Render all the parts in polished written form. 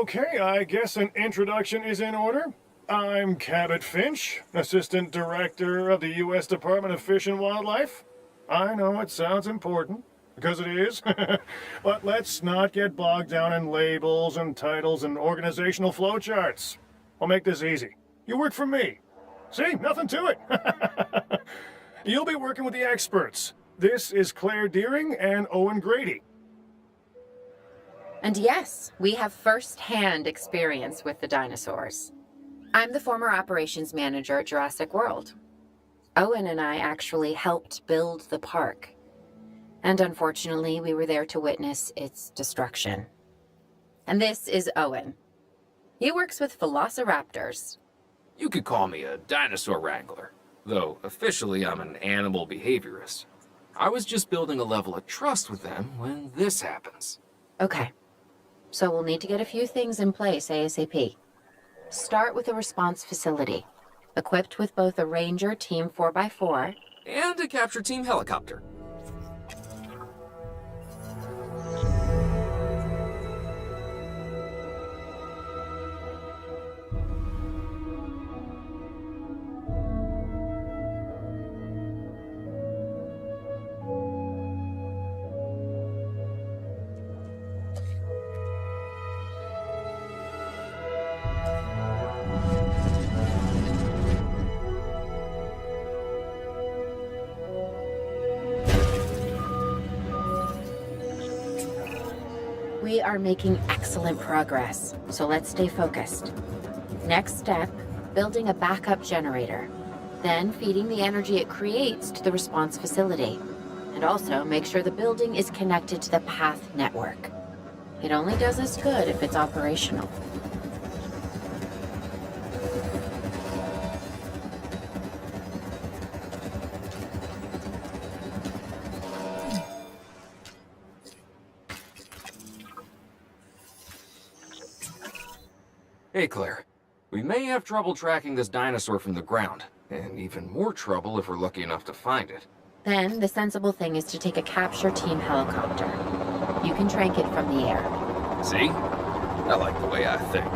Okay, I guess an introduction is in order. I'm Cabot Finch, Assistant Director of the U.S. Department of Fish and Wildlife. I know it sounds important, because it is, but let's not get bogged down in labels and titles and organizational flowcharts. I'll make this easy. You work for me. See, nothing to it. You'll be working with the experts. This is Claire Deering and Owen Grady. And yes, we have first-hand experience with the dinosaurs. I'm the former operations manager at Jurassic World. Owen and I actually helped build the park. And unfortunately, we were there to witness its destruction. And this is Owen. He works with velociraptors. You could call me a dinosaur wrangler, though officially I'm an animal behaviorist. I was just building a level of trust with them when this happens. Okay. So we'll need to get a few things in place ASAP. Start with a response facility, equipped with both a Ranger Team 4x4 And a capture team helicopter. We are making excellent progress, so let's stay focused. Next step, building a backup generator. Then feeding the energy it creates to the response facility. And also make sure the building is connected to the path network. It only does us good if it's operational. Hey Claire, we may have trouble tracking this dinosaur from the ground, and even more trouble if we're lucky enough to find it. Then the sensible thing is to take a capture team helicopter. You can trank it from the air. See? I like the way I think.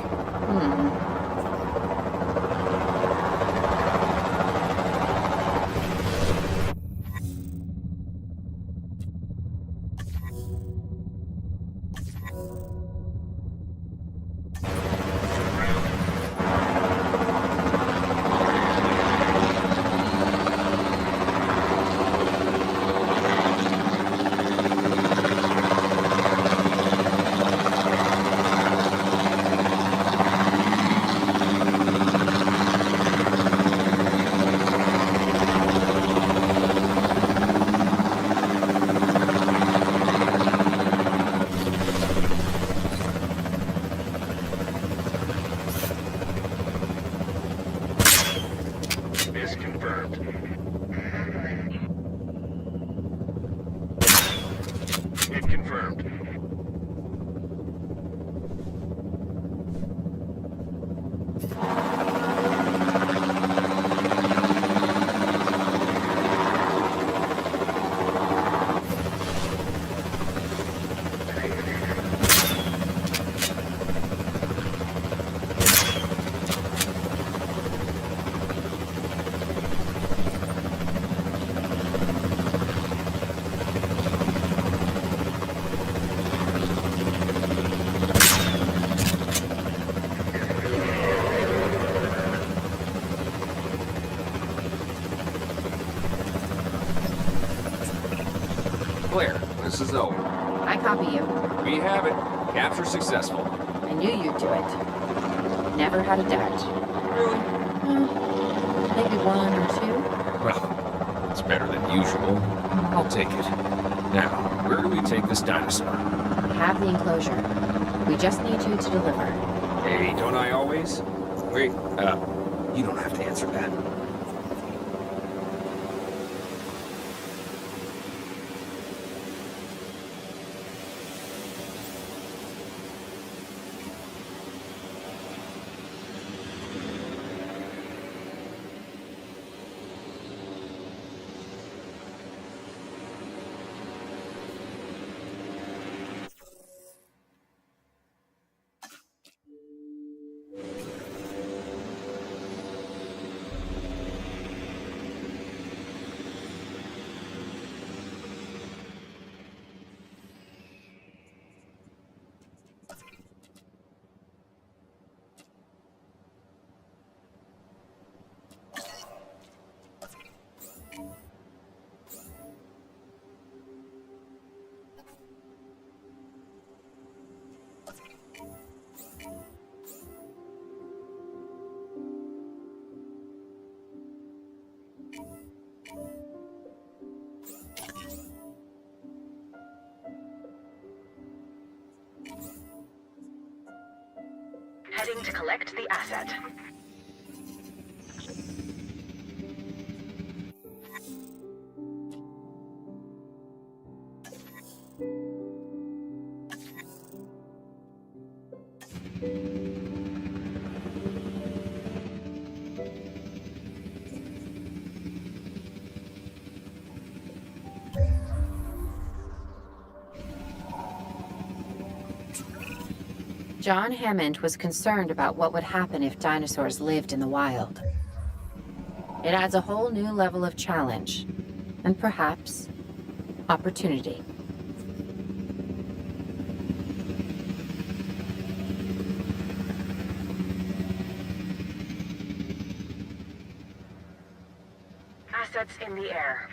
Is confirmed. It confirmed. Claire, this is Owen. I copy you. We have it. Capture successful. I knew you'd do it. Never had a doubt. Really? Maybe one or two? Well, it's better than usual. I'll take it. Now, where do we take this dinosaur? Have the enclosure. We just need you to deliver. Hey, don't I always? Wait, you don't have to answer that. Heading to collect the asset. John Hammond was concerned about what would happen if dinosaurs lived in the wild. It adds a whole new level of challenge, and perhaps opportunity. Assets in the air.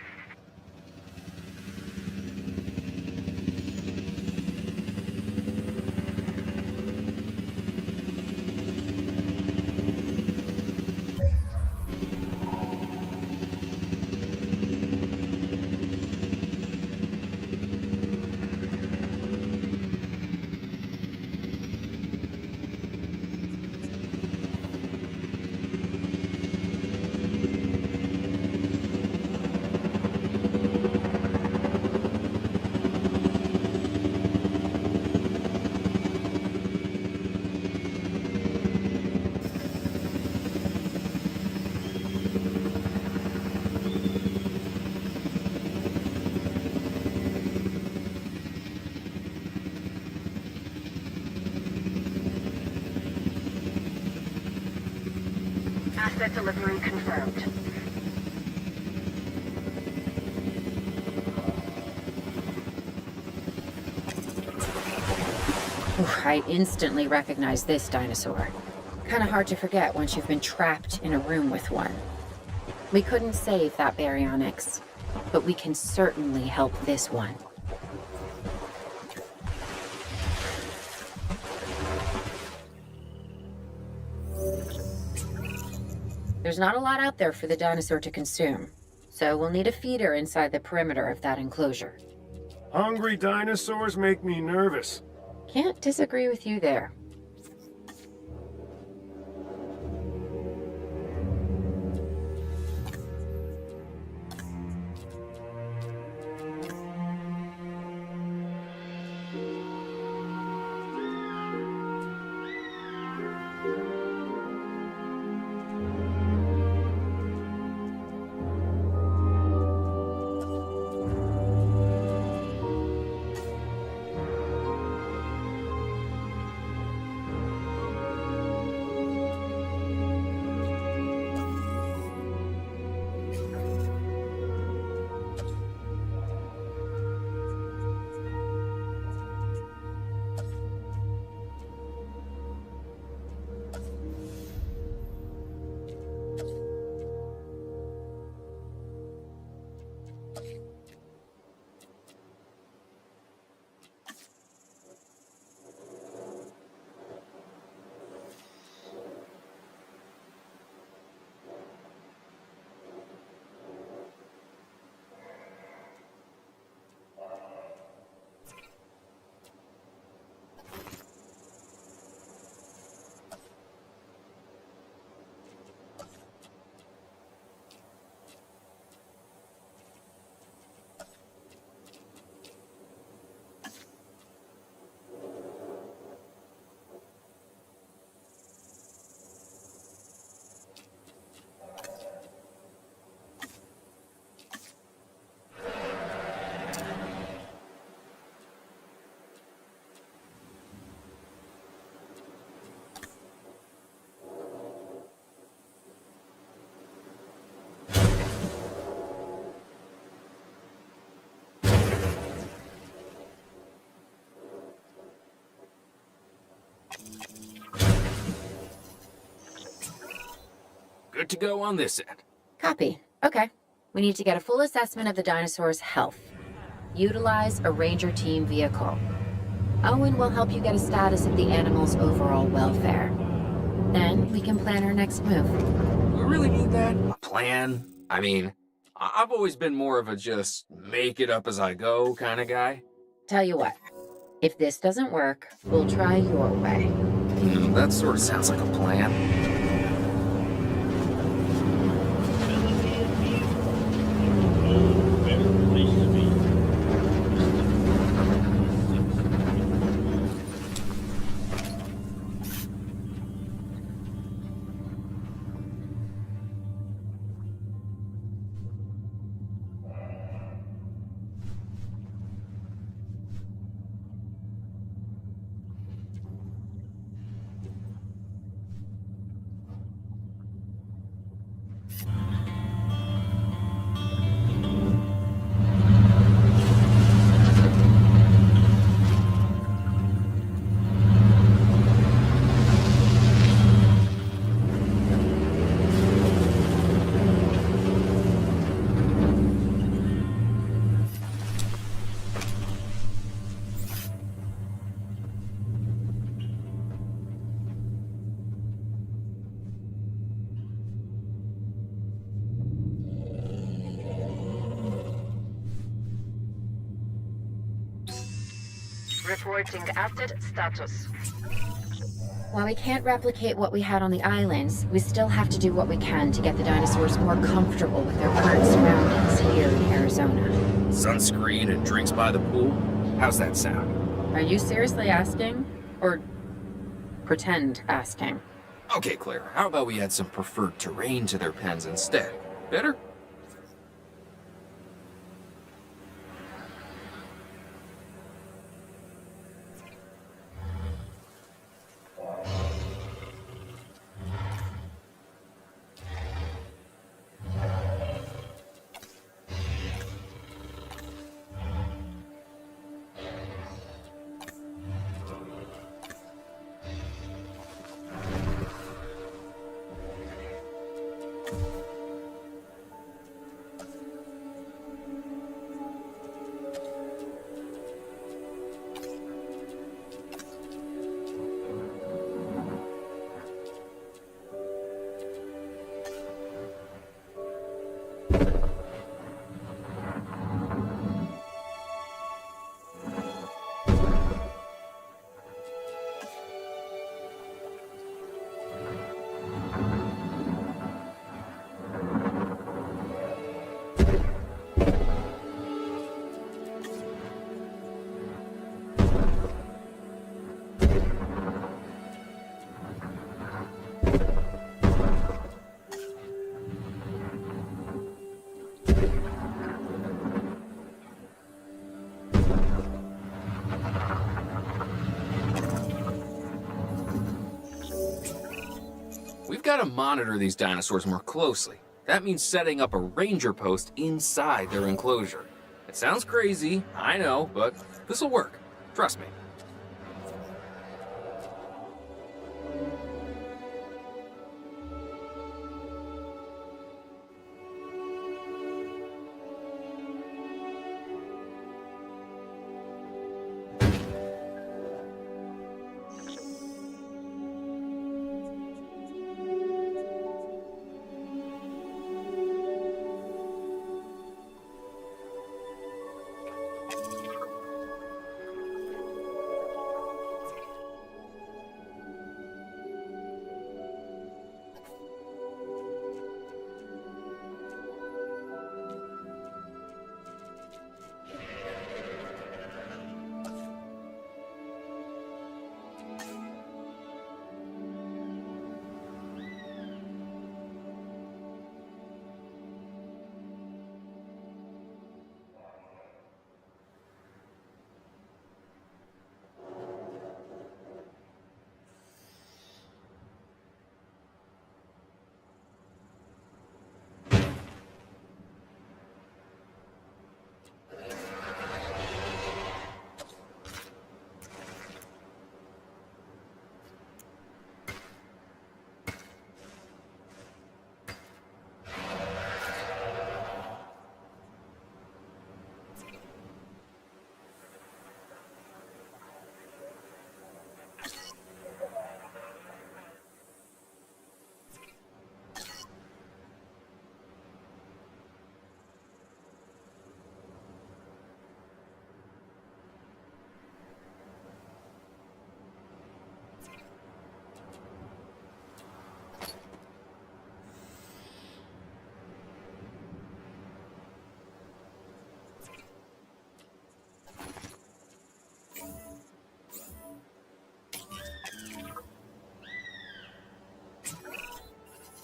Asset delivery confirmed. I instantly recognize this dinosaur. Kinda hard to forget once you've been trapped in a room with one. We couldn't save that baryonyx, but we can certainly help this one. There's not a lot out there for the dinosaur to consume, so we'll need a feeder inside the perimeter of that enclosure. Hungry dinosaurs make me nervous. Can't disagree with you there. Good to go on this end. Copy. Okay. We need to get a full assessment of the dinosaur's health. Utilize a ranger team vehicle. Owen will help you get a status of the animal's overall welfare. Then we can plan our next move. We really need that? A plan? I mean, I've always been more of a just make it up as I go kind of guy. Tell you what, if this doesn't work, we'll try your way. That sort of sounds like a plan. Reporting asset status. While we can't replicate what we had on the islands, we still have to do what we can to get the dinosaurs more comfortable with their current surroundings here in Arizona. Sunscreen and drinks by the pool? How's that sound? Are you seriously asking? Or pretend asking? Okay, Claire, how about we add some preferred terrain to their pens instead? Better? We've got to monitor these dinosaurs more closely. That means setting up a ranger post inside their enclosure. It sounds crazy, I know, but this'll work. Trust me.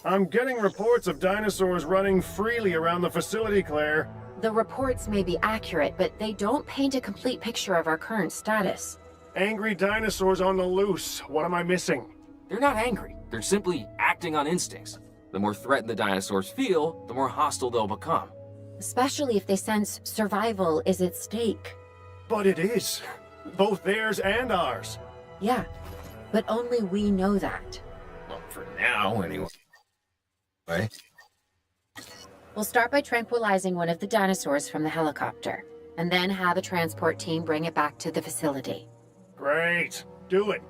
I'm getting reports of dinosaurs running freely around the facility, Claire. The reports may be accurate, but they don't paint a complete picture of our current status. Angry dinosaurs on the loose. What am I missing? They're not angry. They're simply acting on instincts. The more threatened the dinosaurs feel, the more hostile they'll become. Especially if they sense survival is at stake. But it is. Both theirs and ours. Yeah, but only we know that. Well, for now, anyway. Right? We'll start by tranquilizing one of the dinosaurs from the helicopter, and then have a transport team bring it back to the facility. Great. Do it.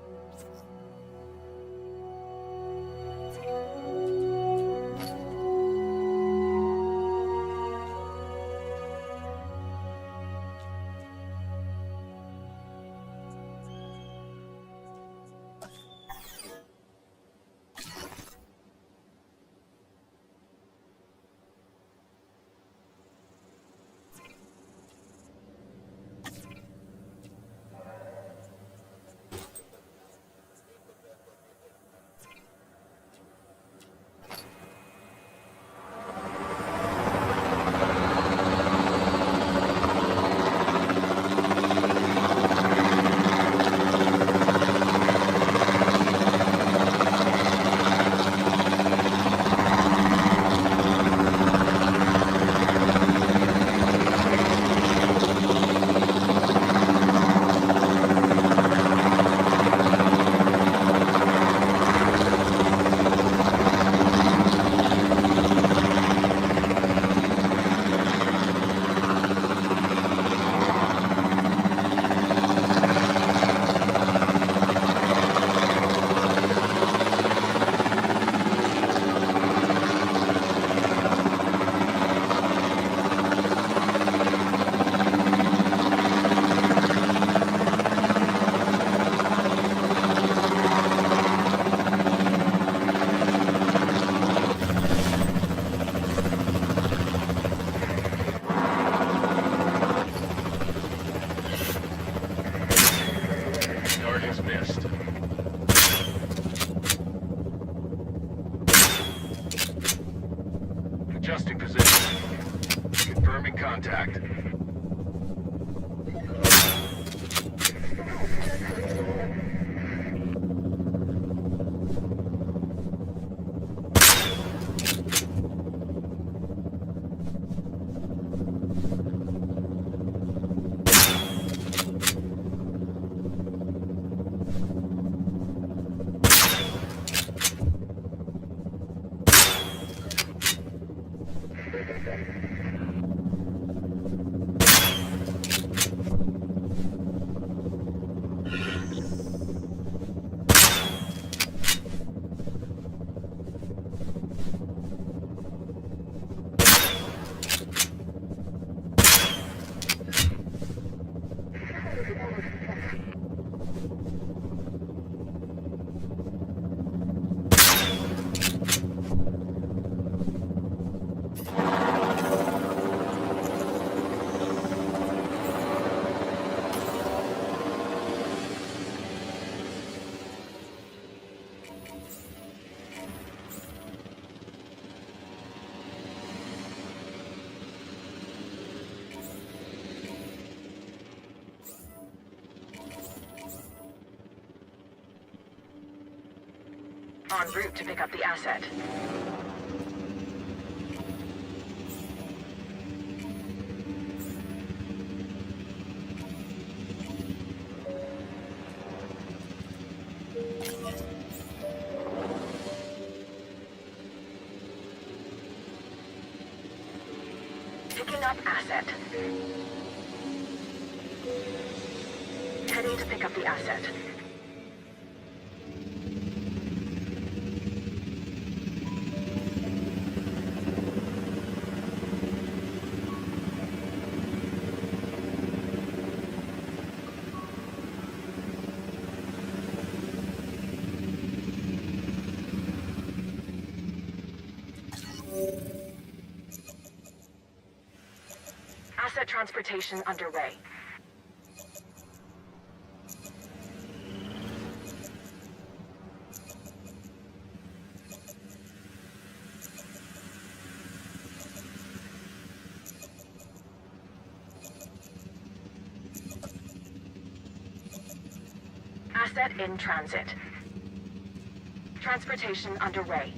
Target's missed. Adjusting position. Confirming contact. En route to pick up the asset. Picking up asset. Heading to pick up the asset. Asset transportation underway. Asset in transit. Transportation underway.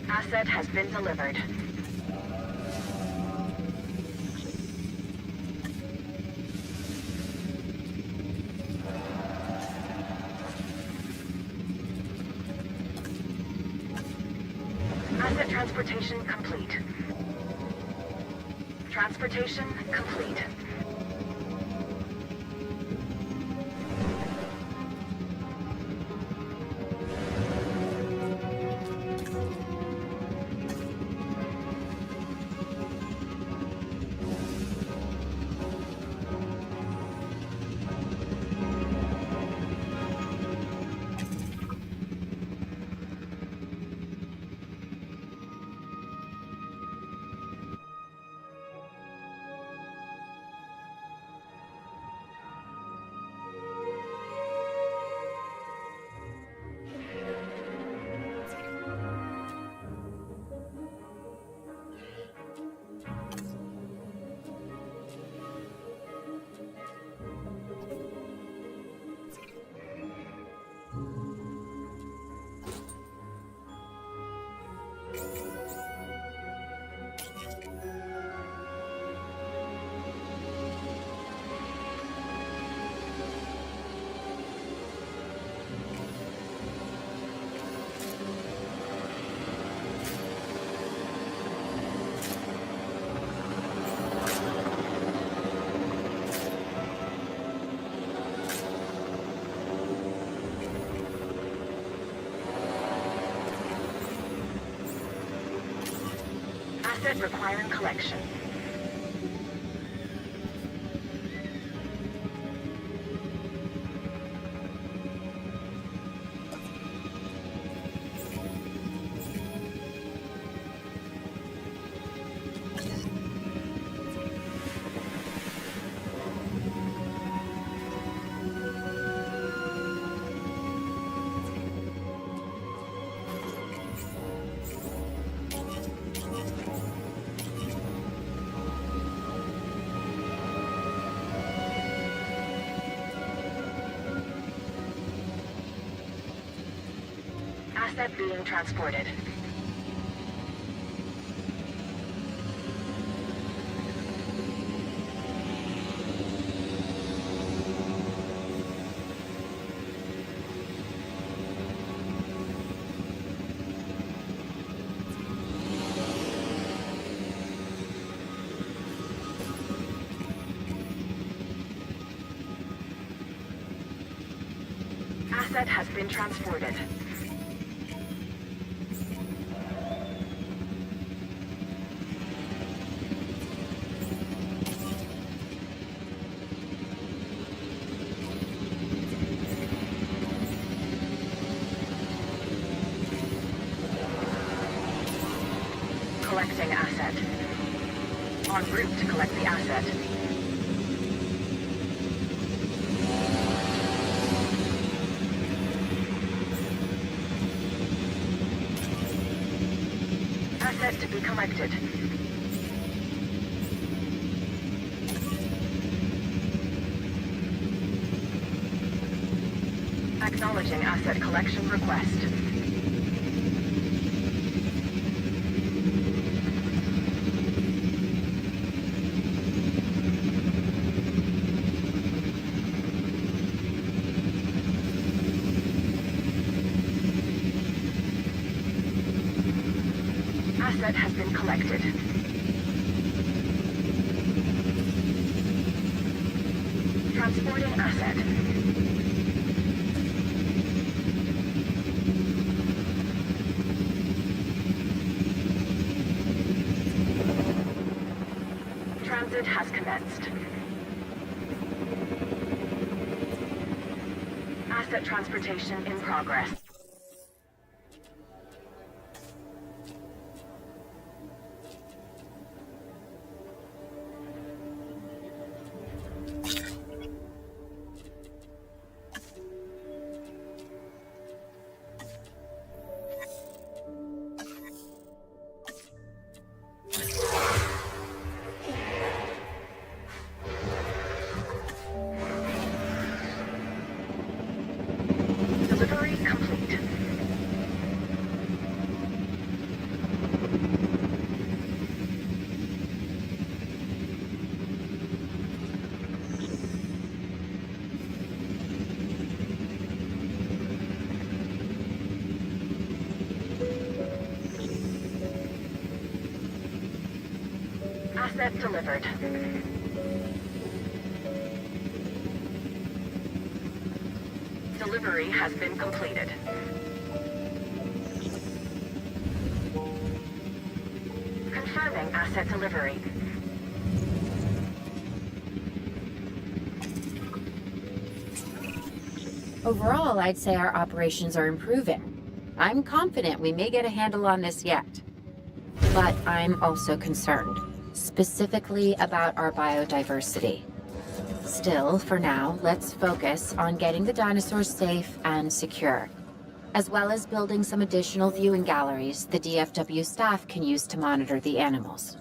Asset has been delivered. Asset transportation complete. Transportation complete. Asset requiring collection. Asset being transported. Asset has been transported. Collecting asset. En route to collect the asset. Asset to be collected. Acknowledging asset collection request. Asset has been collected. Transporting asset. Transit has commenced. Asset transportation in progress. Delivery complete. Asset delivered. Delivery has been completed. Confirming asset delivery. Overall, I'd say our operations are improving. I'm confident we may get a handle on this yet. But I'm also concerned, specifically about our biodiversity. Still, for now, let's focus on getting the dinosaurs safe and secure, as well as building some additional viewing galleries the DFW staff can use to monitor the animals.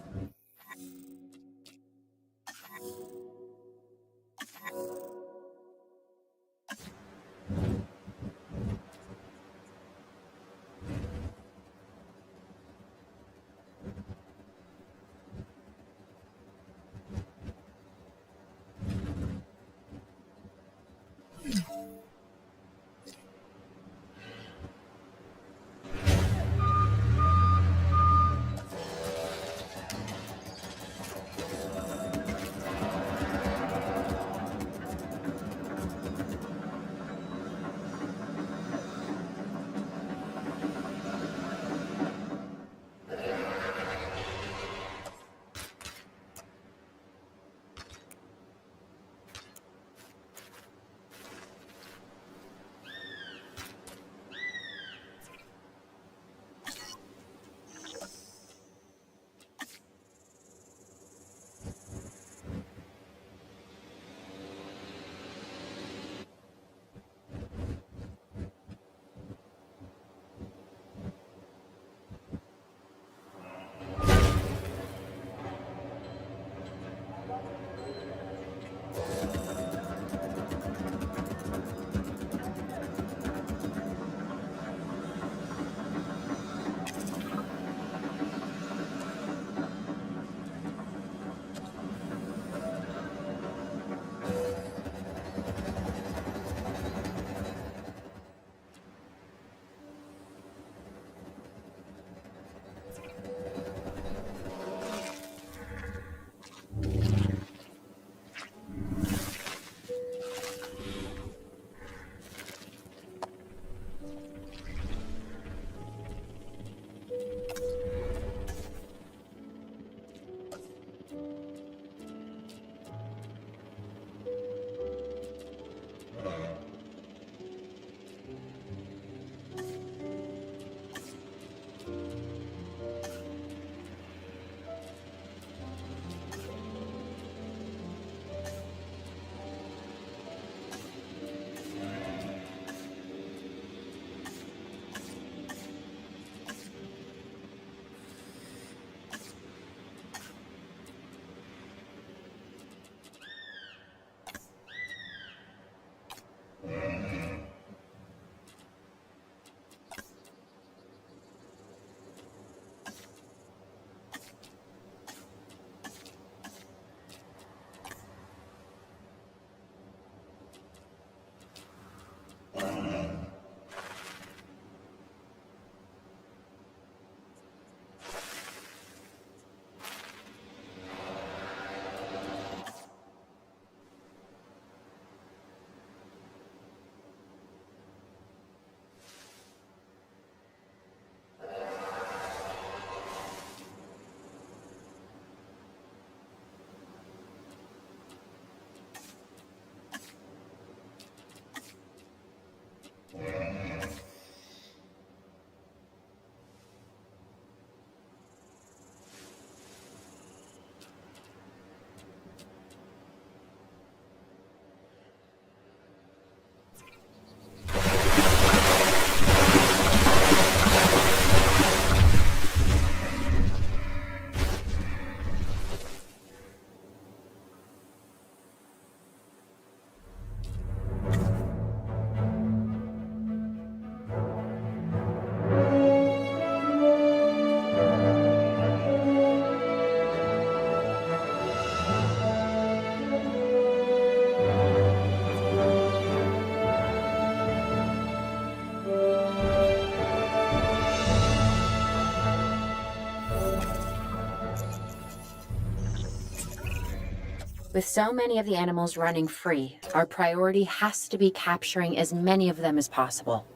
With so many of the animals running free, our priority has to be capturing as many of them as possible.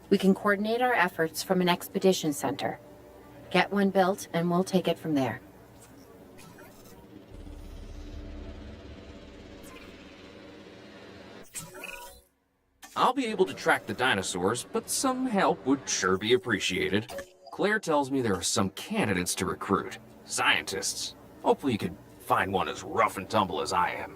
We can coordinate our efforts from an expedition center. Get one built, and we'll take it from there. I'll be able to track the dinosaurs, but some help would sure be appreciated. Claire tells me there are some candidates to recruit. Scientists. Hopefully you could find one as rough and tumble as I am.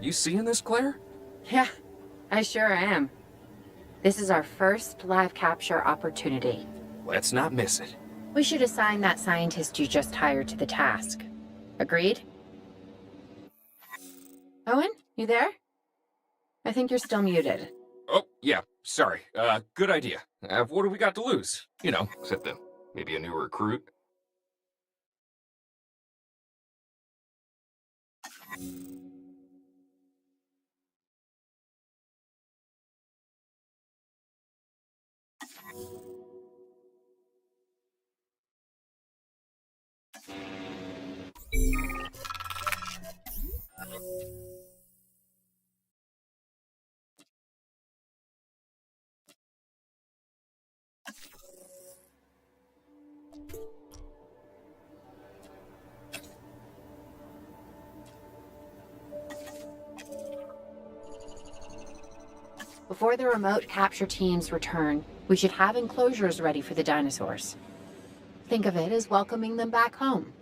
You seeing this, Claire? Yeah, I sure am. This is our first live capture opportunity. Let's not miss it. We should assign that scientist you just hired to the task. Agreed? Owen, you there? I think you're still muted. Oh, yeah, sorry. Good idea. What do we got to lose? You know, except maybe a new recruit. Before the remote capture teams return, we should have enclosures ready for the dinosaurs. Think of it as welcoming them back home.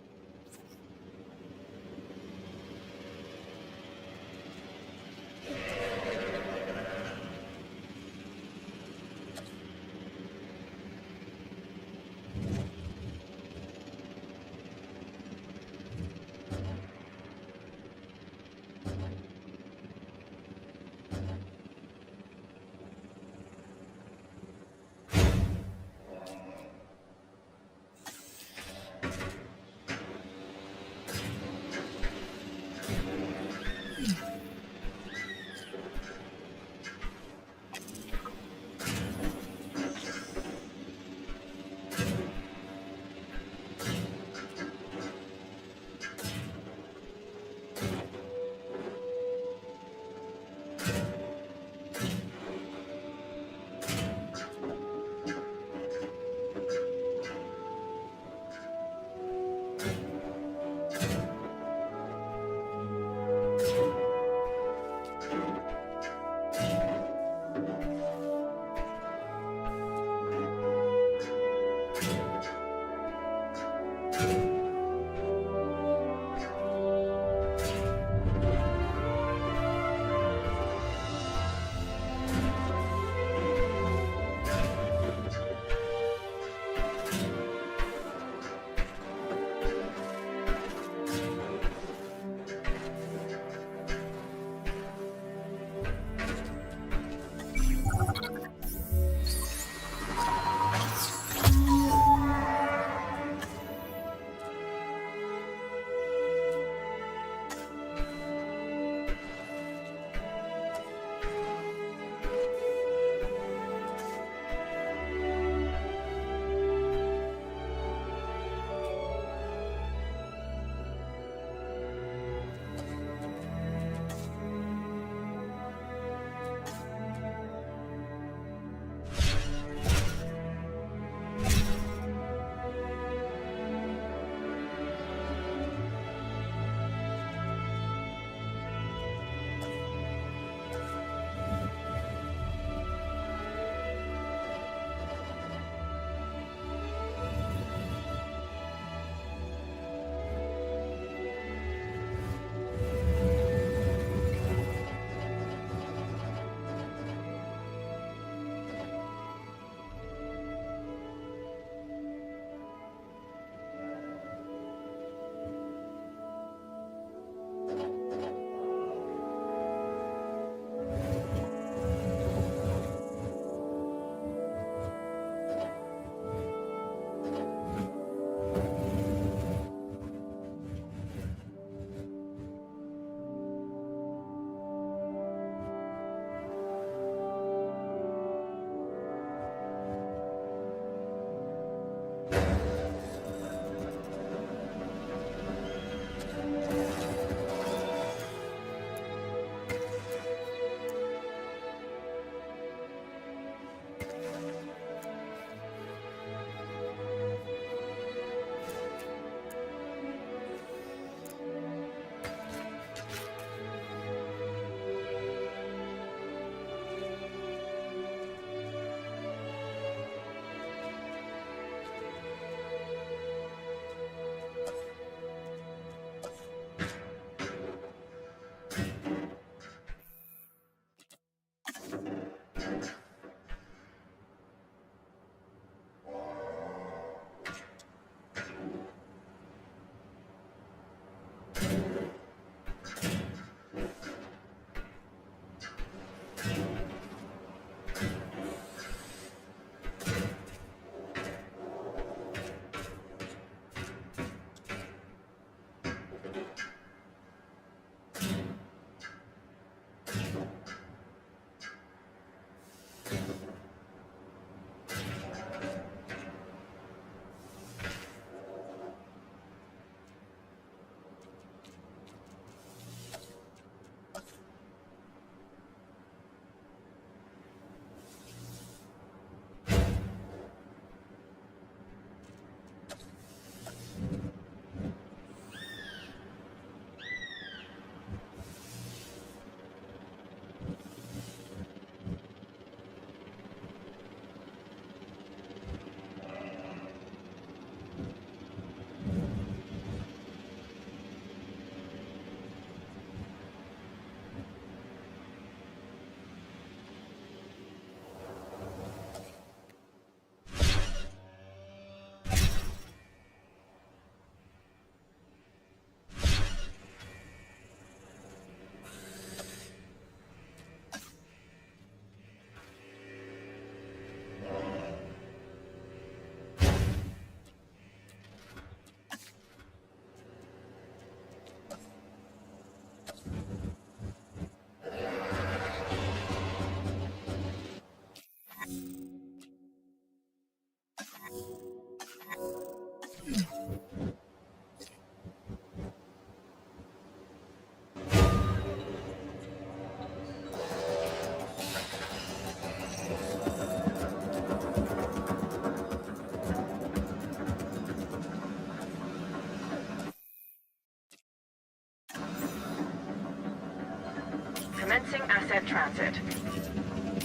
Commencing asset transit.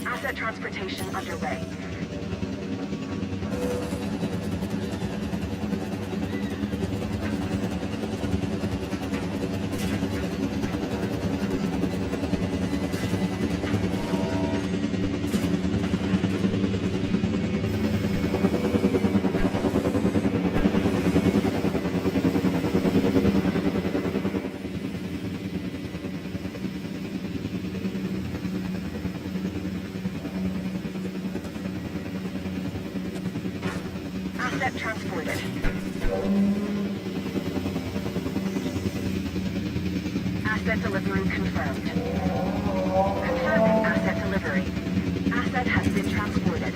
Asset transportation underway. Asset transported. Asset delivery confirmed. Confirming asset delivery. Asset has been transported.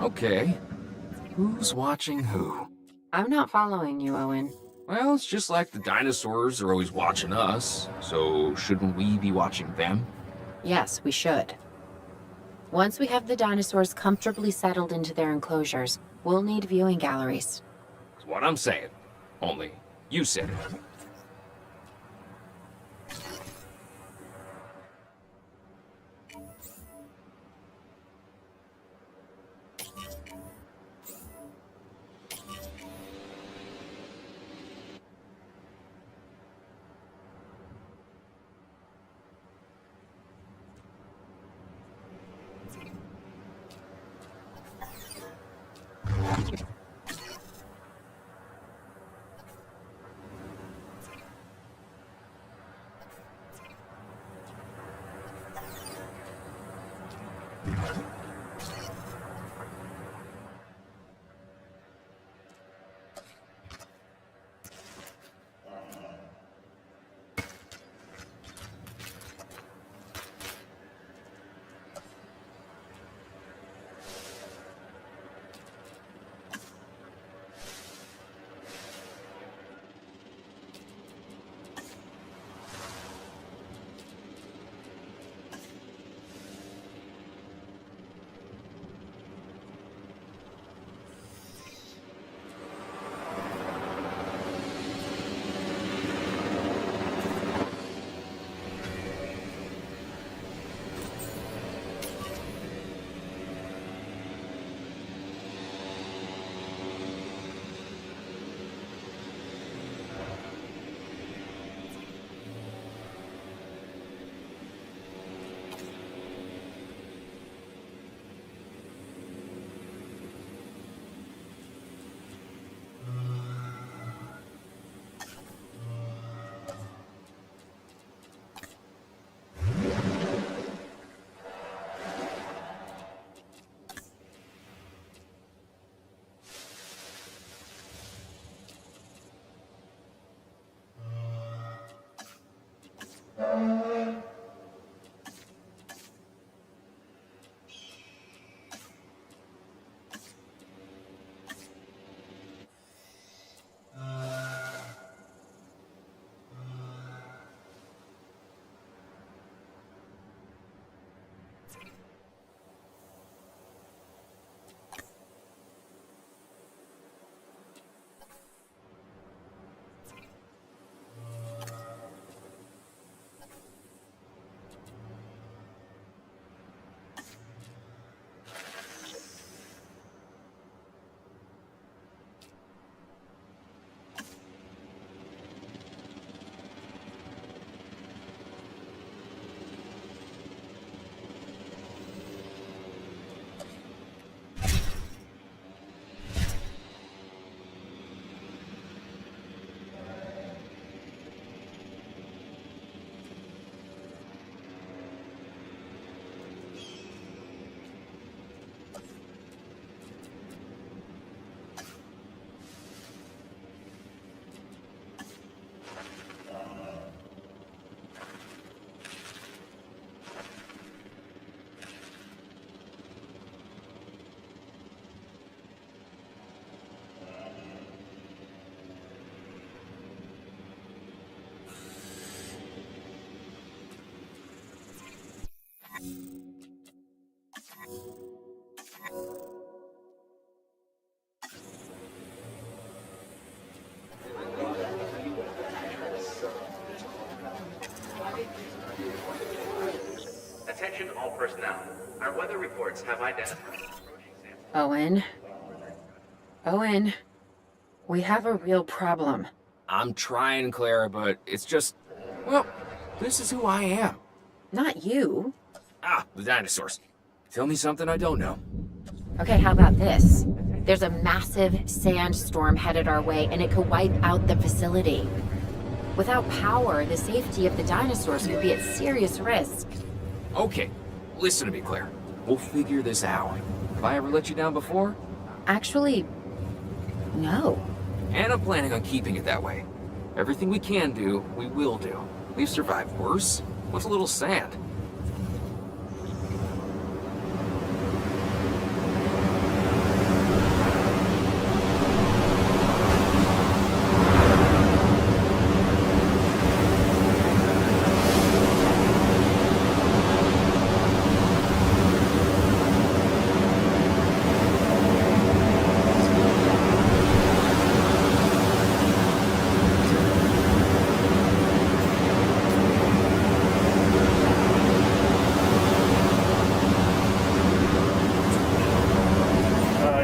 Okay. Who's watching who? I'm not following you, Owen. Well, it's just like the dinosaurs are always watching us, so shouldn't we be watching them? Yes, we should. Once we have the dinosaurs comfortably settled into their enclosures, we'll need viewing galleries. That's what I'm saying. Only, you said it. Attention all personnel. Our weather reports have identified Owen. Owen. We have a real problem. I'm trying, Claire, but it's just... Well, this is who I am. Not you. Ah, the dinosaurs. Tell me something I don't know. Okay, how about this? There's a massive sandstorm headed our way, and it could wipe out the facility. Without power, the safety of the dinosaurs could be at serious risk. Okay, listen to me, Claire. We'll figure this out. Have I ever let you down before? Actually, no. And I'm planning on keeping it that way. Everything we can do, we will do. We've survived worse. What's a little sand?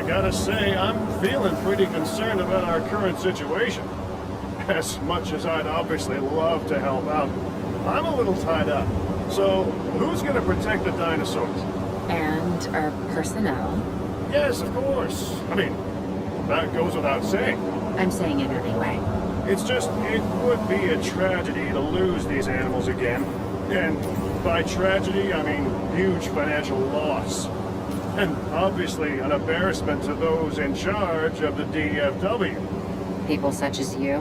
I gotta say, I'm feeling pretty concerned about our current situation. As much as I'd obviously love to help out, I'm a little tied up. So, who's gonna protect the dinosaurs? And our personnel. Yes, of course. I mean, that goes without saying. I'm saying it anyway. It's just, it would be a tragedy to lose these animals again. And by tragedy, I mean huge financial loss. And obviously an embarrassment to those in charge of the DFW. People such as you.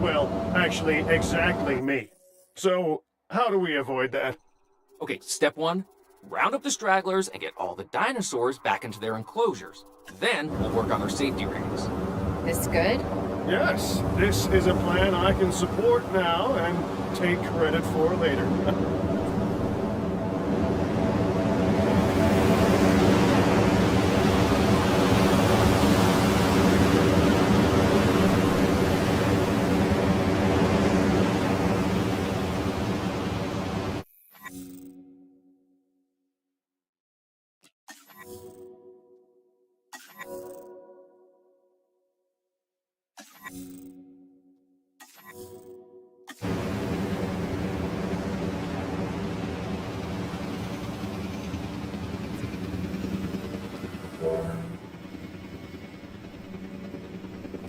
Well, actually, exactly me. So, how do we avoid that? Okay, step one, round up the stragglers and get all the dinosaurs back into their enclosures. Then we'll work on their safety rings. This good? Yes, this is a plan I can support now and take credit for later.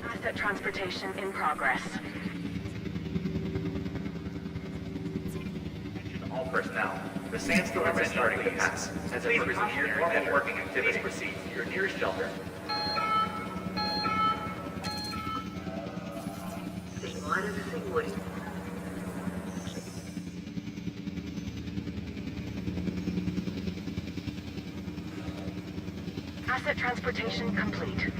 Asset transportation in progress. all personnel. The sandstorm is starting to pass. As a proceed your normal working activity. Please proceed to your nearest shelter. Asset transportation complete.